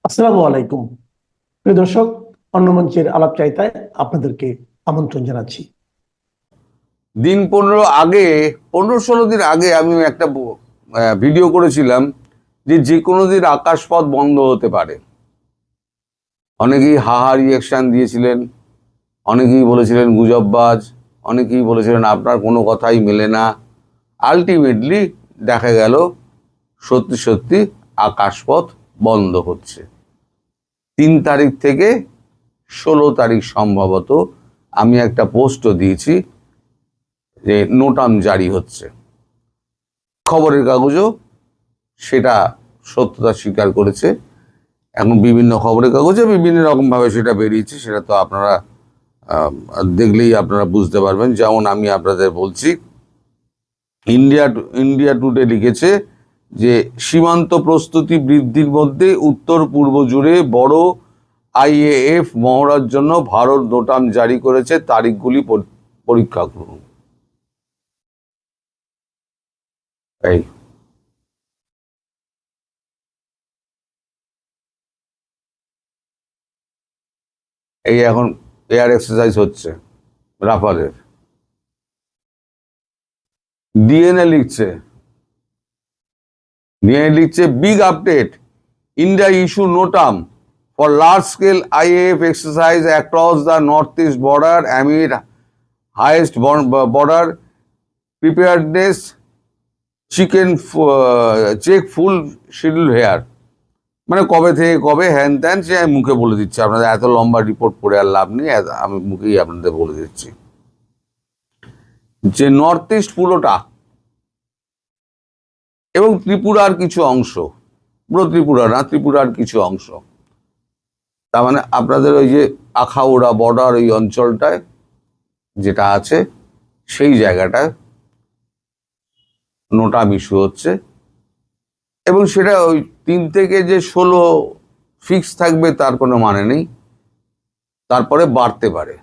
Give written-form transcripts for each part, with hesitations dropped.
আসসালামু আলাইকুম। প্রিয় দর্শক, অন্য মঞ্চের আলাপ চাইতায় আপনাদেরকে আমন্ত্রণ জানাচ্ছি। দিন 15-16 দিন আগে আমি একটা ভিডিও করেছিলাম যে কোনো দিন আকাশপথ বন্ধ হতে পারে। অনেকেই হাহা রিয়াকশন দিয়েছিলেন, অনেকেই বলেছিলেন গুজববাজ, অনেকেই বলেছিলেন আপনার কোনো কথাই মেলে না। আলটিমেটলি দেখা গেল সত্যি সত্যি আকাশপথ বন্ধ হচ্ছে। 3 তারিখ থেকে 16 তারিখ সম্ভবত আমি একটা পোস্টও দিয়েছি যে নোটাম জারি হচ্ছে। খবরের কাগজও সেটা সত্যতা স্বীকার করেছে। এখন বিভিন্ন খবরের কাগজে বিভিন্ন রকমভাবে সেটা বেরিয়েছে, সেটা তো আপনারা দেখলেই আপনারা বুঝতে পারবেন। যেমন আমি আপনাদের বলছি, ইন্ডিয়া টুডে লিখেছে যে সীমান্ত প্রস্তুতি বৃদ্ধির মধ্যে উত্তর পূর্ব জুড়ে বড় আইএএফ মহড়ার জন্য ভারত নোটাম জারি করেছে, তারিখগুলি পরীক্ষা করুন। এই এখন এয়ার এক্সারসাইজ হচ্ছে রাফালের। ডিএনএ লিখছে big update, India issue NOTAM for large scale IAF exercise across the north east border amid highest border preparedness check full schedule here. মানে কবে থেকে কবে হ্যান ত্যান সে আমি মুখে বলে দিচ্ছি আপনাদের, এত লম্বা রিপোর্ট পড়ে আর লাভ নেই, আমি মুখেই আপনাদের বলে দিচ্ছি যে নর্থ ইস্ট পুরোটা এবং ত্রিপুরার কিছু অংশ, পুরো ত্রিপুরা না, ত্রিপুরার কিছু অংশ, তার মানে আপনাদের ওই যে আখাউড়া বর্ডার ওই অঞ্চলটায় যেটা আছে সেই জায়গাটায় নোটাম ইস্যু হচ্ছে। এবং সেটা ওই 3 থেকে যে 16 ফিক্স থাকবে তার কোনো মানে নেই, তারপরে বাড়তে পারে।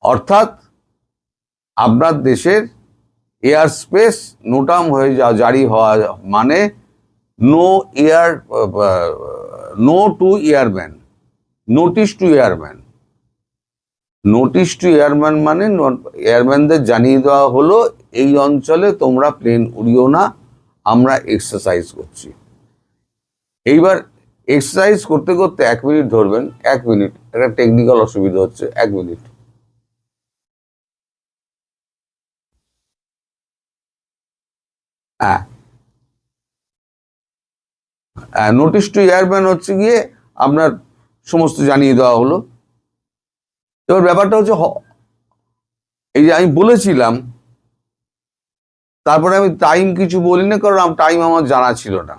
অর্থাৎ আপনার দেশের এয়ার স্পেস নোটাম হয়ে জারি হওয়া মানে no to airman, notice to airman. Notice to airman মানে এয়ারম্যানদের জানিয়ে দেওয়া হলো এই অঞ্চলে তোমরা প্লেন উড়িও না, আমরা এক্সারসাইজ করছি। এইবার এক্সারসাইজ করতে করতে 1 মিনিট ধরবেন, 1 মিনিট, একটা টেকনিক্যাল অসুবিধা হচ্ছে, 1 মিনিট। হ্যাঁ, নোটিশ টু এয়ারম্যান হচ্ছে গিয়ে আপনার সমস্ত জানিয়ে দেওয়া হলো। এবার ব্যাপারটা হচ্ছে এই যে আমি বলেছিলাম, তারপরে আমি টাইম কিছু বলি না, কারণ টাইম আমার জানা ছিল না।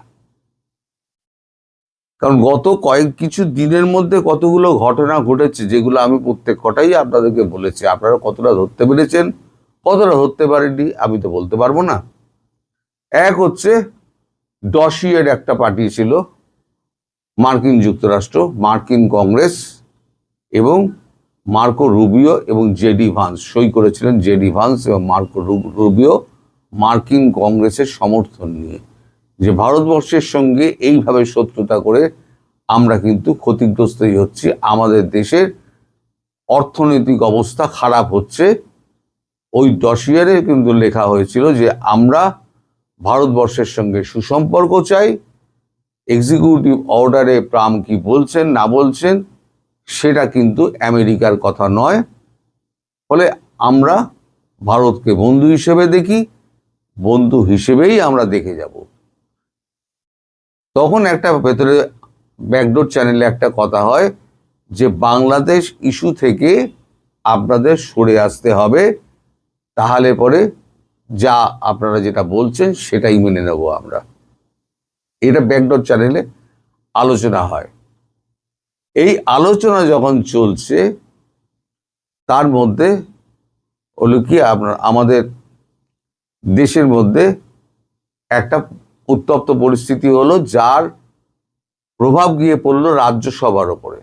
কারণ গত কিছু দিনের মধ্যে কতগুলো ঘটনা ঘটেছে যেগুলো আমি প্রত্যেক কটাই আপনাদেরকে বলেছি। আপনারা কতটা ধরতে পেরেছেন, কতটা ধরতে পারেননি আমি তো বলতে পারবো না। এক হচ্ছে ডসিয়ের একটা পাঠিয়েছিল মার্কিন যুক্তরাষ্ট্র, মার্কিন কংগ্রেস এবং মার্কো রুবিও এবং জেডি ভান্স, সই করেছিলেন জেডি ভান্স এবং মার্কো রুবিও মার্কিন কংগ্রেসের সমর্থন নিয়ে, যে ভারতবর্ষের সঙ্গে এইভাবে শত্রুতা করে আমরা কিন্তু ক্ষতিগ্রস্তই হচ্ছি, আমাদের দেশের অর্থনৈতিক অবস্থা খারাপ হচ্ছে। ওই ডসিয়ারে কিন্তু লেখা হয়েছিল যে আমরা ভারতবর্ষের সঙ্গে সুসম্পর্ক চাই। এক্সিকিউটিভ অর্ডারে ট্রাম্প কি বলছেন না বলছেন সেটা কিন্তু আমেরিকার কথা নয়। ফলে আমরা ভারতকে বন্ধু হিসেবে দেখি, বন্ধু হিসেবেই আমরা দেখে যাব। তখন একটা ভেতরে ব্যাকডোর চ্যানেলে একটা কথা হয় যে বাংলাদেশ ইস্যু থেকে আপনাদের সরে আসতে হবে, তাহলে পরে যা আপনারা যেটা বলছেন সেটাই মেনে নেব আমরা। এটা ব্যাকডোর চ্যানেলে আলোচনা হয়। এই আলোচনা যখন চলছে তার মধ্যে হলো কি আমাদের দেশের মধ্যে একটা উত্তপ্ত পরিস্থিতি হলো, যার প্রভাব গিয়ে পড়লো রাজ্যসভার ওপরে।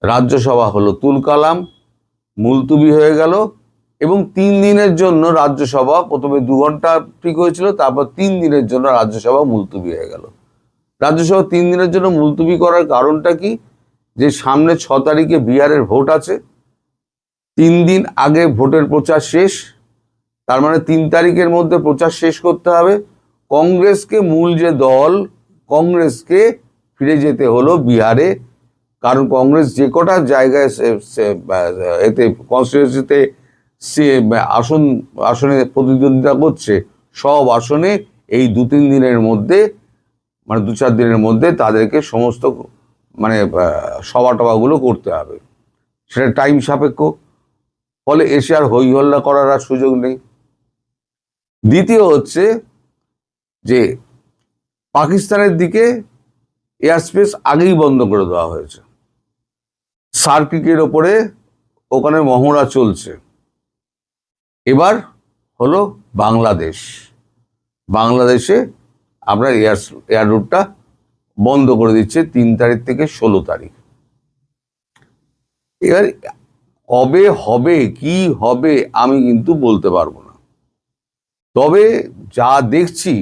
রাজ্যসভা হলো তুলকালাম, মুলতুবি হয়ে গেল এবং 3 দিনের জন্য রাজ্যসভা, প্রথমে 2 ঘন্টা ঠিক হয়েছিল, তারপর 3 দিনের জন্য রাজ্যসভা মুলতুবি হয়ে গেল। রাজ্যসভা 3 দিনের জন্য মুলতবি করার কারণটা কি? যে সামনে 6 তারিখে বিহারের ভোট আছে, 3 দিন আগে ভোটের প্রচার শেষ, তার মানে 3 তারিখের মধ্যে প্রচার শেষ করতে হবে। কংগ্রেসকে, মূল যে দল, কংগ্রেসকে ফিরে যেতে হলো বিহারে, কারণ কংগ্রেস যে কটা জায়গায় এতে কনস্টিটিউয়েন্সিতে আসনে প্রতিদ্বন্দ্বিতা করছে, সব আসনে এই 2-3 দিনের মধ্যে, মানে 2-4 দিনের মধ্যে তাদেরকে সমস্ত মানে সভা টভাগুলো করতে হবে। সেটা টাইম সাপেক্ষ, ফলে এসে আর হই হল্লা করার আর সুযোগ নেই। দ্বিতীয় হচ্ছে যে পাকিস্তানের দিকে এয়ার স্পেস আগেই বন্ধ করে দেওয়া হয়েছে, সার্কিটের ওপরে ওখানে মহড়া চলছে। এবার হলো বাংলাদেশে আপনার এয়ার রুটটা বন্ধ করে দিচ্ছে 3 তারিখ থেকে 16 তারিখ। এবার কবে হবে, কি হবে আমি কিন্তু বলতে পারবো না, তবে যা দেখছি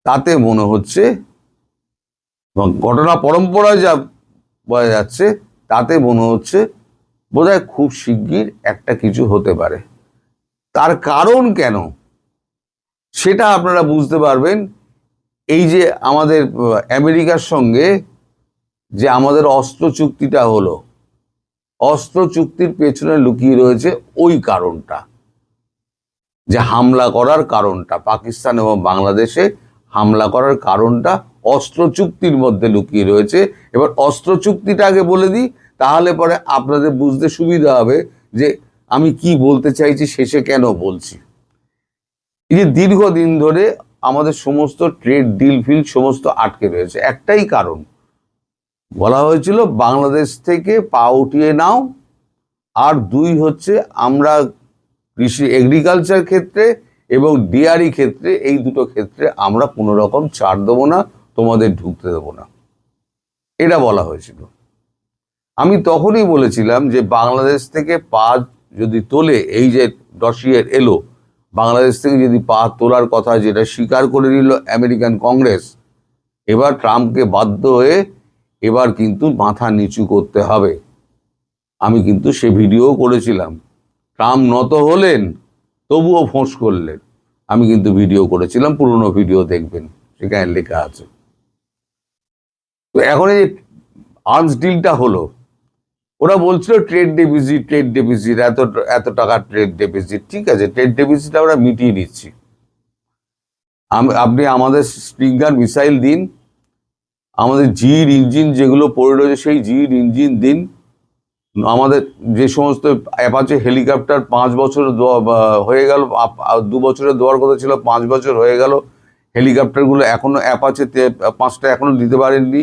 তাতে মনে হচ্ছে, ঘটনা পরম্পরায় যা বোঝা যাচ্ছে, তাতে মনে হচ্ছে বোধহয় খুব শিগগির একটা কিছু হতে পারে। তার কারণ কেন সেটা আপনারা বুঝতে পারবেন এই যে আমাদের আমেরিকার সঙ্গে যে আমাদের অস্ত্র চুক্তিটা হলো, অস্ত্র চুক্তির পেছনে লুকিয়ে রয়েছে ওই কারণটা, যে হামলা করার কারণটা, পাকিস্তান এবং বাংলাদেশে হামলা করার কারণটা অস্ত্র চুক্তির মধ্যে লুকিয়ে রয়েছে। এবার অস্ত্র চুক্তিটা আগে বলে দিই, তাহলে পরে আপনাদের বুঝতে সুবিধা হবে যে আমি কি বলতে চাইছি, শেষে কেন বলছি। এই যে দীর্ঘদিন ধরে আমাদের সমস্ত ট্রেড ডিল ফিল সমস্ত আটকে রয়েছে, একটাই কারণ, বলা হয়েছিল বাংলাদেশ থেকে পা উঠিয়ে নাও, আর 2 হচ্ছে আমরা কৃষি এগ্রিকালচার ক্ষেত্রে এবং ডেয়ারি ক্ষেত্রে, এই দুটো ক্ষেত্রে আমরা কোনো রকম ছাড় দেবো না, তোমাদের ঢুকতে দেবো না, এটা বলা হয়েছিল। আমি তখনই বলেছিলাম যে বাংলাদেশ থেকে পা যদি তোলে, এই যে ডসিয়ের এলো, বাংলাদেশ থেকে যদি পা তোলার কথা যেটা স্বীকার করে নিল আমেরিকান কংগ্রেস, এবার ট্রাম্পকে বাধ্য হয়ে এবার কিন্তু মাথা নিচু করতে হবে। আমি কিন্তু সে ভিডিও করেছিলাম, ট্রাম্প নত হলেন তবুও ফোঁস করলেন, আমি কিন্তু ভিডিও করেছিলাম, পুরনো ভিডিও দেখবেন, সেখানে লেখা আছে। তো এখন এই আর্মস ডিলটা হলো, ওরা বলছিল ট্রেড ডেফিসিট এত টাকা ট্রেড ডেফিসিট, ঠিক আছে, ট্রেড ডেফিসিট আমরা মিটিয়ে নিচ্ছি, আপনি আমাদের স্প্রিঙ্গার মিসাইল দিন, আমাদের জির ইঞ্জিন যেগুলো পড়ে রয়েছে সেই জির ইঞ্জিন দিন, আমাদের যে সমস্ত অ্যাপাচে হেলিকপ্টার 5 বছর হয়ে গেল, 2 বছরে দেওয়ার কথা ছিল, 5 বছর হয়ে গেল, হেলিকপ্টারগুলো এখনো অ্যাপাচে 5টা এখনো দিতে পারেননি,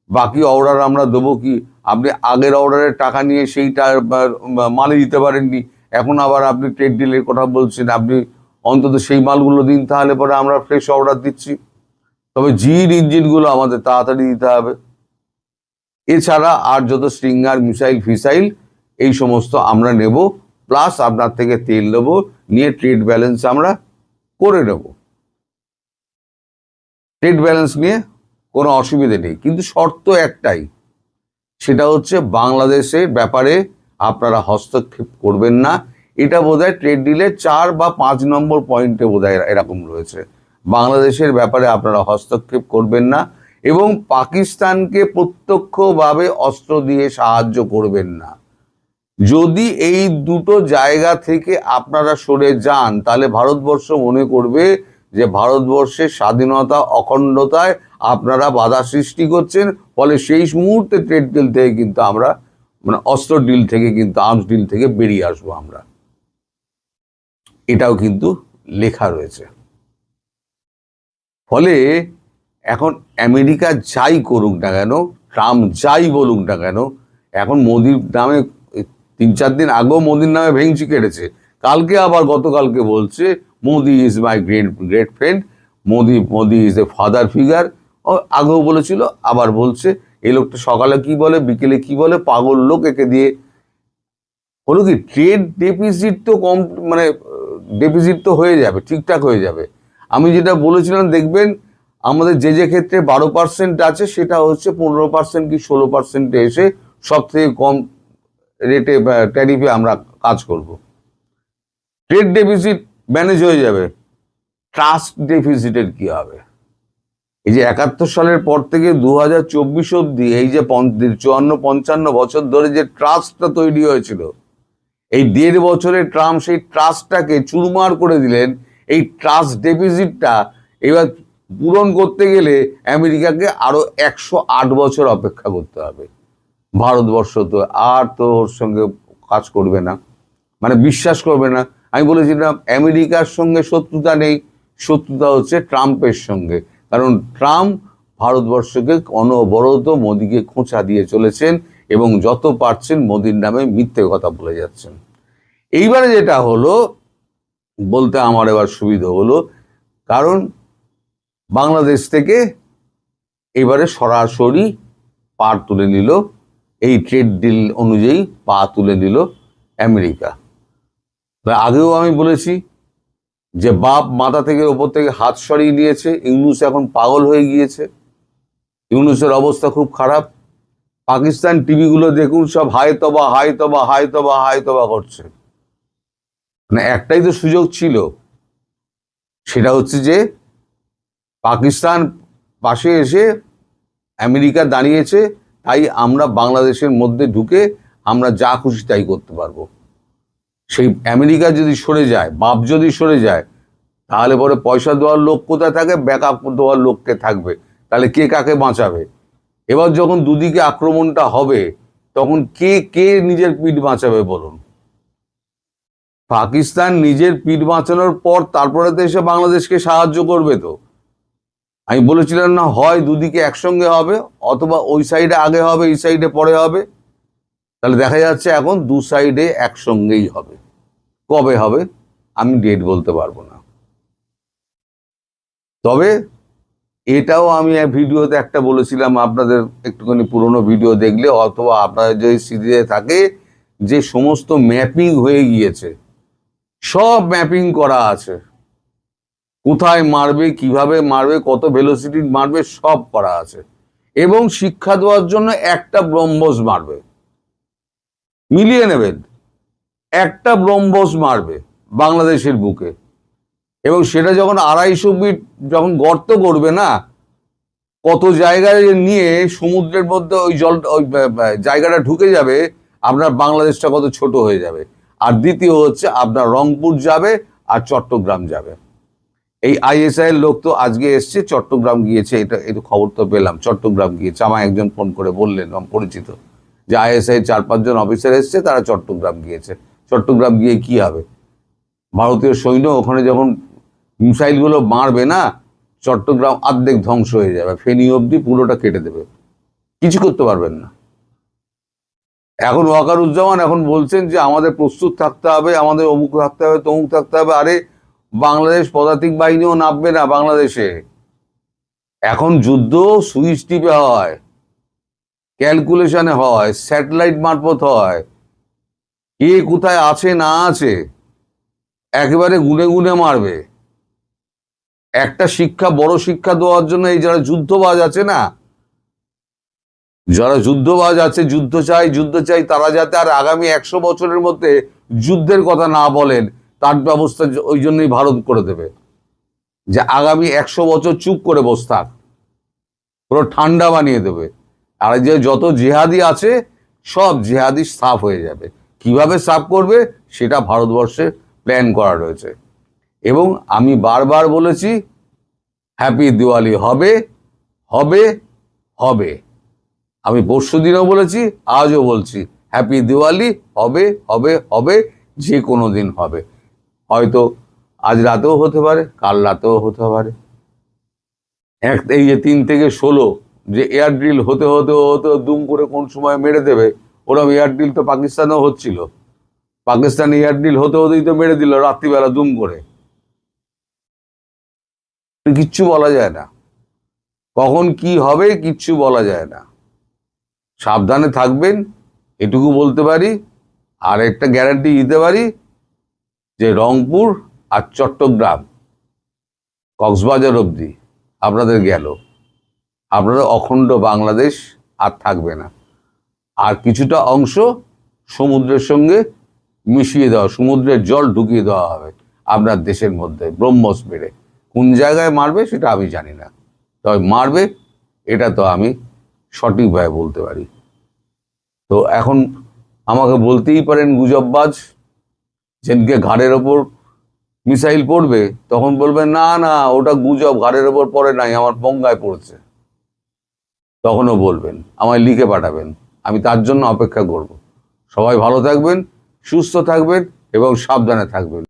বাকি অর্ডার আমরা দেবো কি? আপনি আগের অর্ডারের টাকা নিয়ে সেইটা মালে দিতে পারেননি, এখন আবার আপনি ট্রেড ডিলের কথা বলছেন, আপনি অন্তত সেই মালগুলো দিন, তাহলে পরে আমরা ফ্রেশ অর্ডার দিচ্ছি। তবে জির ইঞ্জিনগুলো আমাদের তাড়াতাড়ি দিতে হবে, এছাড়া আর যত স্ট্রিঙ্গার মিসাইল ফিসাইল এই সমস্ত আমরা নেব, প্লাস আপনার থেকে তেল নেব, নিয়ে ট্রেড ব্যালেন্স আমরা করে নেব, ট্রেড ব্যালেন্স নিয়ে কোনো অসুবিধে নেই। কিন্তু শর্ত একটাই, সেটা হচ্ছে বাংলাদেশের ব্যাপারে আপনারা হস্তক্ষেপ করবেন না। এটা বোধহয় ট্রেড ডিলে 4 বা 5 নম্বর পয়েন্টে বোধহয় এরকম রয়েছে, বাংলাদেশের ব্যাপারে আপনারা হস্তক্ষেপ করবেন না এবং পাকিস্তানকে প্রত্যক্ষভাবে অস্ত্র দিয়ে সাহায্য করবেন না। যদি এই দুটো জায়গা থেকে আপনারা সরে যান, তাহলে ভারতবর্ষ মনে করবে যে ভারতবর্ষের স্বাধীনতা অখণ্ডতায় আপনারা বাধা সৃষ্টি করছেন, ফলে সেই মুহূর্তে ট্রেড ডিল থেকে কিন্তু আমরা, মানে অস্ত্র ডিল থেকে কিন্তু, আর্মস ডিল থেকে বেরিয়ে আসবো আমরা, এটাও কিন্তু লেখা রয়েছে। ফলে এখন আমেরিকা যাই করুক না কেন, ট্রাম্প যাই বলুক না কেন, এখন মোদির নামে 3-4 দিন আগেও মোদির নামে ভেঙচি কেটেছে, কালকে আবার গতকালকে বলছে Modi is my great friend, Modi is a father figure, আগেও বলেছিল, আবার বলছে। এই লোকটা সকালে কি বলে, বিকেলে কি বলে, পাগল লোক, একে দিয়ে হলো কি ট্রেড ডেফিসিট তো কম, মানে ডেফিসিট তো হয়ে যাবে, ঠিকঠাক হয়ে যাবে। আমি যেটা বলেছিলাম দেখবেন আমাদের যে ক্ষেত্রে 12% আছে সেটা হচ্ছে 15% কি 16% এসে সব থেকে কম রেটে ট্যারিফে আমরা কাজ করব। ট্রেড ডেফিসিট ম্যানেজ হয়ে যাবে, ট্রাস্ট ডেফিসিটের কি হবে? এই যে 71 সালের পর থেকে 2024 অব্দি এই যে 54-55 বছর ধরে যে ট্রাস্টটা তৈরি হয়েছিল, এই 1.5 বছরে ট্রাম্প সেই ট্রাস্টটাকে চুরমার করে দিলেন। এই ট্রাস্ট ডেফিসিটটা এবার পূরণ করতে গেলে আমেরিকাকে আরো 108 বছর অপেক্ষা করতে হবে। ভারতবর্ষ তো আর তো ওর সঙ্গে কাজ করবে না, মানে বিশ্বাস করবে না। আমি বলেছিলাম আমেরিকার সঙ্গে শত্রুতা নেই, শত্রুতা হচ্ছে ট্রাম্পের সঙ্গে, কারণ ট্রাম্প ভারতবর্ষকে অনবরত মোদিকে খোঁচা দিয়ে চলেছেন এবং যত পারছেন মোদির নামে মিথ্যে কথা বলে যাচ্ছেন। এইবারে যেটা হলো, বলতে আমার এবার সুবিধা হলো, কারণ বাংলাদেশ থেকে এবারে সরাসরি পা তুলে নিল, এই ট্রেড ডিল অনুযায়ী পা তুলে নিল আমেরিকা। আগেও আমি বলেছি যে বাপ মাথা থেকে ওপর থেকে হাত সরিয়ে নিয়েছে, ইউনূস এখন পাগল হয়ে গিয়েছে, ইউনূসের অবস্থা খুব খারাপ। পাকিস্তান টিভিগুলো দেখুন, সব হায় তবা হায় তবা হায় তবা হায় তবা করছে। মানে একটাই তো সুযোগ ছিল, সেটা হচ্ছে যে পাকিস্তান পাশে এসে আমেরিকা দাঁড়িয়েছে, তাই আমরা বাংলাদেশের মধ্যে ঢুকে আমরা যা খুশি তাই করতে পারবো। সেই আমেরিকা যদি সরে যায়, বাপ যদি সরে যায়, তাহলে পরে পয়সা দেওয়ার লোক কোথায় থাকে? ব্যাকআপ দেওয়ার লোককে থাকবে, তাহলে কে কাকে বাঁচাবে? এবার যখন দুদিকে আক্রমণটা হবে, তখন কে কে নিজের পিঠ বাঁচাবে বলুন? পাকিস্তান নিজের পিঠ বাঁচানোর পর তারপরে তো এসে বাংলাদেশকে সাহায্য করবে। তো আমি বলেছিলাম না, হয় দুদিকে একসঙ্গে হবে, অথবা ওই সাইডে আগে হবে, এই সাইডে পরে হবে। তাহলে দেখা যাচ্ছে এখন দু সাইডে একসঙ্গেই হবে। কবে হবে আমি ডেট বলতে পারবো না, তবে এটাও আমি ভিডিওতে একটা বলেছিলাম, আপনাদের একটুখানি পুরনো ভিডিও দেখলে অথবা আপনাদের যদি সিরিজে থাকে, যে সমস্ত ম্যাপিং হয়ে গিয়েছে, সব ম্যাপিং করা আছে, কোথায় মারবে, কিভাবে মারবে, কত ভেলোসিটি মারবে, সব করা আছে। এবং শিক্ষা দেওয়ার জন্য একটা ব্রহ্মস মারবে, মিলিয়ে নেবেন, একটা ব্রহ্মস মারবে বাংলাদেশের বুকে। এবং সেটা যখন 250 ফিট যখন গর্ত করবে না, কত জায়গায় নিয়ে সমুদ্রের মধ্যে ওই জল, ওই জায়গাটা ঢুকে যাবে, আপনার বাংলাদেশটা কত ছোট হয়ে যাবে। আর দ্বিতীয় হচ্ছে আপনার রংপুর যাবে আর চট্টগ্রাম যাবে। এই ISI এর লোক তো আজকে এসছে, চট্টগ্রাম গিয়েছে, এটা একটু খবর তো পেলাম, চট্টগ্রাম গিয়েছে। আমায় একজন ফোন করে বললেন, আমার পরিচিত, যে ISI 4-5 জন অফিসার এসছে, তারা চট্টগ্রাম গিয়েছে। চট্টগ্রাম গিয়ে কি হবে? ভারতীয় সৈন্য ওখানে যখন মিসাইলগুলো মারবে না, চট্টগ্রাম অর্ধেক ধ্বংস হয়ে যাবে, ফেনী অবধি পুরোটা কেটে দেবে, কিছু করতে পারবেন না। এখন ওয়াকারুজ্জামান এখন বলছেন যে আমাদের প্রস্তুত থাকতে হবে, আমাদের অমুক থাকতে হবে, তমুক থাকতে হবে। আরে বাংলাদেশ পদাতিক বাহিনীও নামবে না বাংলাদেশে। এখন যুদ্ধ সুইচ টিপে হয়, ক্যালকুলেশনে হয়, স্যাটেলাইট মারফত হয়, কে কোথায় আছে না আছে একেবারে গুনে গুনে মারবে। একটা শিক্ষা, বড় শিক্ষা দেওয়ার জন্য এই যারা যুদ্ধবাজ আছে না, যারা যুদ্ধবাজ আছে, যুদ্ধ চাই, তারা যাতে আর আগামী 100 বছরের মধ্যে যুদ্ধের কথা না বলেন, তার ব্যবস্থা ওই জন্যই ভারত করে দেবে, যে আগামী 100 বছর চুপ করে বসে থাক, পুরো ঠান্ডা বানিয়ে দেবে। আর যে যত জিহাদি আছে, সব জিহাদি সাফ হয়ে যাবে। কিভাবে সাফ করবে সেটা ভারতবর্ষে প্ল্যান করা রয়েছে। এবং আমি বারবার বলেছি, হ্যাপি দিওয়ালি হবে হবে হবে। আমি পরশুদিনও বলেছি, আজও বলছি, হ্যাপি দিওয়ালি হবে হবে হবে, যে কোনো দিন হবে। হয়তো আজ রাতেও হতে পারে, কাল রাতেও হতে পারে। এই যে 3 থেকে 16 যে এয়ার ড্রিল হতে হতে হতে দুম করে কোন সময় মেরে দেবে, ওরকম এয়ার ড্রিল তো পাকিস্তানেও হচ্ছিল। পাকিস্তান এয়ার ড্রিল হতে হতেই তো মেরে দিল রাত্রিবেলা দুম করে। কিচ্ছু বলা যায় না, কখন কি হবে কিচ্ছু বলা যায় না। সাবধানে থাকবেন, এটুকু বলতে পারি। আর একটা গ্যারান্টি দিতে পারি, যে রংপুর আর চট্টগ্রাম, কক্সবাজার অবধি আপনাদের গেল, আপনাদের অখণ্ড বাংলাদেশ আর থাকবে না। আর কিছুটা অংশ সমুদ্রের সঙ্গে মিশিয়ে দেওয়া, সমুদ্রের জল ঢুকিয়ে দেওয়া হবে আপনার দেশের মধ্যে ব্রহ্মস মেরে। কোন জায়গায় মারবে সেটা আমি জানি না, তবে মারবে এটা তো আমি সঠিকভাবে বলতে পারি। তো এখন আমাকে বলতেই পারেন গুজববাজ, যেদিনকে ঘাড়ের ওপর মিসাইল পড়বে তখন বলবেন না না ওটা গুজব, ঘাড়ের ওপর পড়ে নাই, আমার বঙ্গায় পড়ছে। তখনও বলবেন, আমায় লিখে পাঠাবেন, আমি তার জন্য অপেক্ষা করব। সবাই ভালো থাকবেন, সুস্থ থাকবেন এবং সাবধানে থাকবেন।